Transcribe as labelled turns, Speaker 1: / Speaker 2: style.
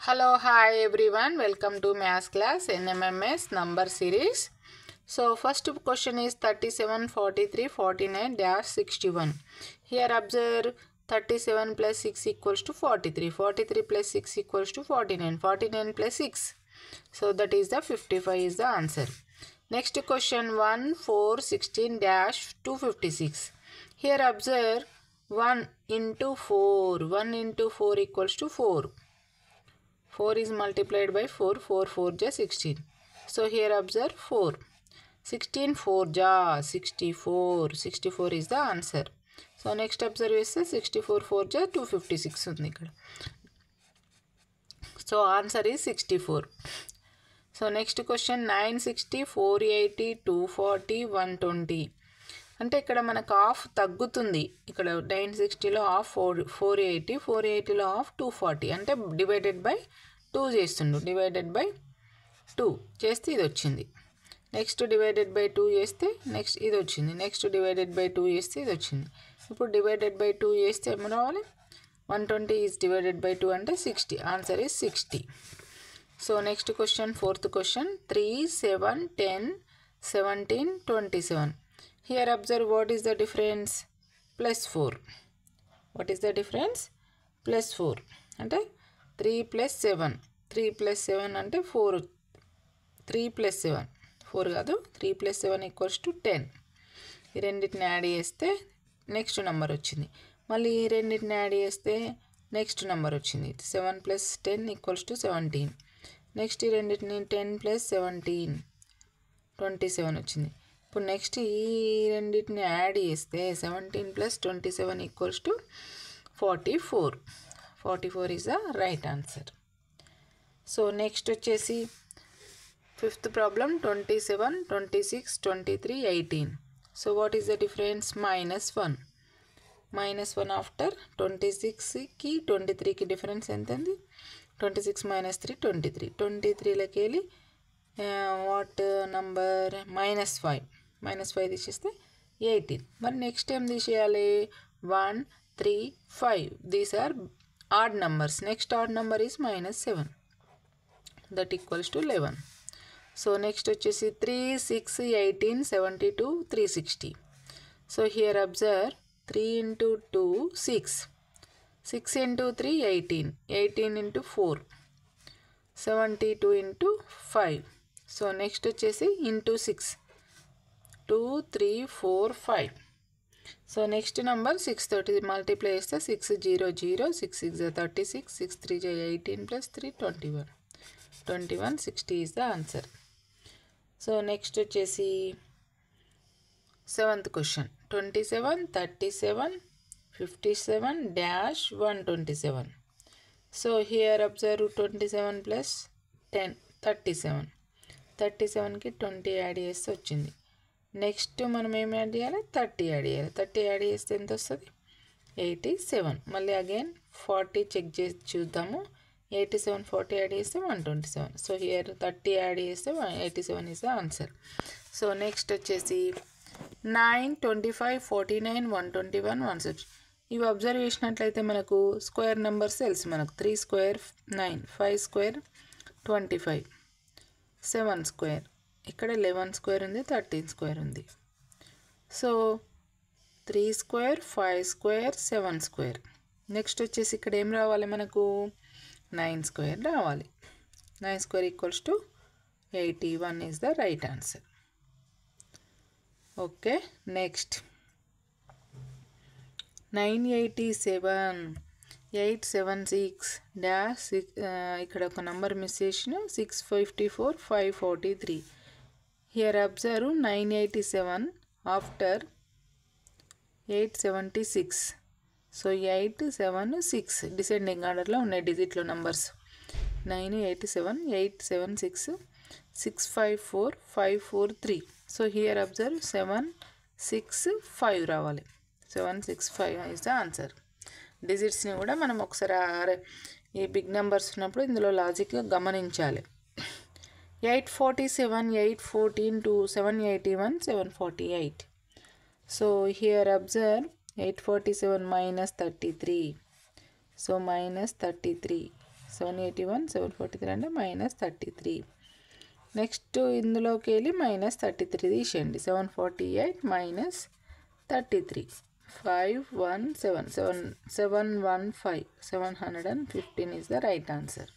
Speaker 1: Hello, hi everyone. Welcome to Maths class NMMS number series. So first question is 37, 43, 49 dash 61. Here observe 37 plus 6 equals to 43. 43 plus 6 equals to 49. 49 plus 6. So that is the 55 is the answer. Next question 1, 4, 16 dash 256. Here observe 1 into 4. 1 into 4 equals to 4. 4 is multiplied by 4. 4 4 ja 16. So here observe 4. 16 4 ja 64. 64 is the answer. So next observe is 64 4 ja 256 ఉంది ఇక్కడ. So answer is 64. So next question 960 480 240 120. అంటే ఇక్కడ మనకు half తగ్గుతుంది. ఇక్కడ 960లో half 480, 480లో half 240. అంటే divided by 2 చేస్తుండు. Divided by 2 చేస్తే ఇది వచ్చింది. నెక్స్ట్ డివైడెడ్ బై 2 చేస్తే నెక్స్ట్ ఇది వచ్చింది. నెక్స్ట్ డివైడెడ్ బై 2 చేస్తే ఇది వచ్చింది. ఇప్పుడు డివైడెడ్ బై 2 చేస్తే ఏమి రావాలి? 120 ఈజ్ డివైడెడ్ బై 2 అంటే 60. Answer is 60. So next question fourth question 3 7 10 17 27. Here observe what is the difference? Plus 4. What is the difference? Plus 4. అంటే 3 plus 7. 3 plus 7 అంటే 4. 3 plus 7. 4 కాదు. 3 plus 7 equals to 10. ఈ రెండింటిని యాడ్ చేస్తే నెక్స్ట్ నెంబర్ వచ్చింది. మళ్ళీ ఈ రెండింటిని యాడ్ చేస్తే నెక్స్ట్ నెంబర్ వచ్చింది. 7 plus 10 equals to 17. నెక్స్ట్ ఈ రెండింటిని 10 plus 17 27 వచ్చింది. ఇప్పుడు నెక్స్ట్ ఈ రెండింటిని యాడ్ చేస్తే 17 plus 27 equals to 44. 44 is the right answer. So next వచ్చేసి fifth problem 27 26 23 18. So what is the difference? -1. -1 after 26కి 23కి డిఫరెన్స్ ఎంత ఉంది? 26 - 3 23. 23లోకి వెళ్ళి వాట్ నంబర్? -5. -5 తీసేస్తే 18. మరి నెక్స్ట్ ఏం తీసేయాలి? 1 3 5. These are odd numbers. Next odd number is -7. That equals to 11. So next వచ్చేసి 3 6 18 72 360. So here observe 3 into 2 6. 6 into 3 18. 18 into 4 72 into 5. So next వచ్చేసి ఇంటూ 6 2 3 4 5. సో నెక్స్ట్ నెంబర్ 6 తోటి మల్టిప్లై చేస్తే 6 0 0 6 6 36 6 3 18 plus 3 21. 21 60 is the answer. So next వచ్చేసి seventh question 27 37 57 dash 127. So here observe 27 plus 10 37. 37కి 20 add చేస్తే వచ్చింది. Next మనం ఏం యాడ్ చేయాలి? 30 యాడ్ చేయాలి. 30 యాడ్ చేస్తే ఎంత వస్తుంది? 87. మళ్ళీ అగైన్ 40 చెక్ చేసి చూద్దాము. 87 40 యాడ్ చేస్తే 127. సో హియర్ 30 యాడ్ చేస్తే 87 is the answer. So next వచ్చేసి 9 25 49 121 160. ఇవి అబ్జర్వ్ చేసినట్లయితే మనకు స్క్వేర్ నెంబర్స్ తెలుసు. మనకు 3 స్క్వేర్ 9, 5 స్క్వేర్ 25, 7 స్క్వేర్, ఇక్కడ 11 స్క్వేర్ ఉంది, 13 స్క్వేర్ ఉంది. So 3 square 5 square 7 square. Next వచ్చేసి ఇక్కడ ఏం రావాలి మనకు? 9 స్క్వేర్ రావాలి. 9 square equals to 81 is the right answer. Okay next 987 876 dash ఇక్కడ ఒక నంబర్ మిస్ చేసిన 654 543. Here observe 987 after 876. So 8 7 6 descending ఆర్డర్లో ఉన్నాయి డిజిట్లో నంబర్స్. 987 876 654 543. సో హియర్ అబ్జర్వ్ 7 6 5 రావాలి. 7 6 5 ఇస్ ద ఆన్సర్. డిజిట్స్ని కూడా మనం ఒకసారి ఈ బిగ్ నెంబర్స్ ఉన్నప్పుడు ఇందులో లాజిక్గా గమనించాలి. 847 814 2 781 748. So here observe 847 - 33. సో -33. 781 743 అంటే -33. నెక్స్ట్ ఇందులోకి వెళ్ళి -33 తీసేయండి. 748 -33 517 715 715 is the right answer.